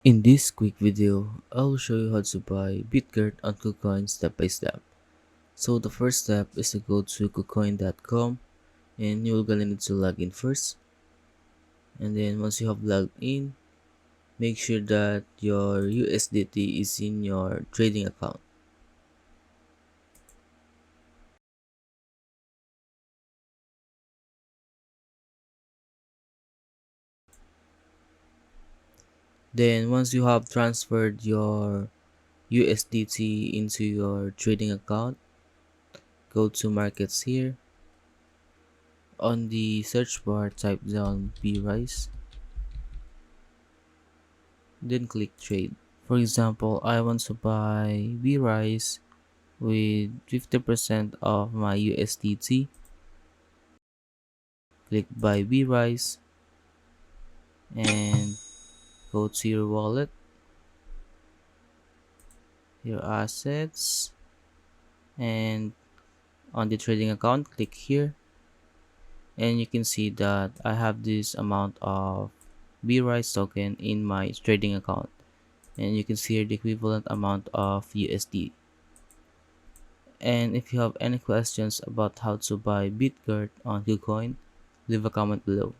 In this quick video, I'll show you how to buy Bitgert on Kucoin step by step. So the first step is to go to kucoin.com and you're gonna need to log in first. And then once you have logged in, make sure that your USDT is in your trading account. Then once you have transferred your USDT into your trading account, go to markets here. On the search bar, type down BRICE, then click trade. For example, I want to buy B-Rice with 50% of my USDT. Click buy B-Rice and go to your wallet, your assets, and on the trading account, click here. And you can see that I have this amount of B-Rice token in my trading account. And you can see here the equivalent amount of USD. And if you have any questions about how to buy Bitgert on Kucoin, leave a comment below.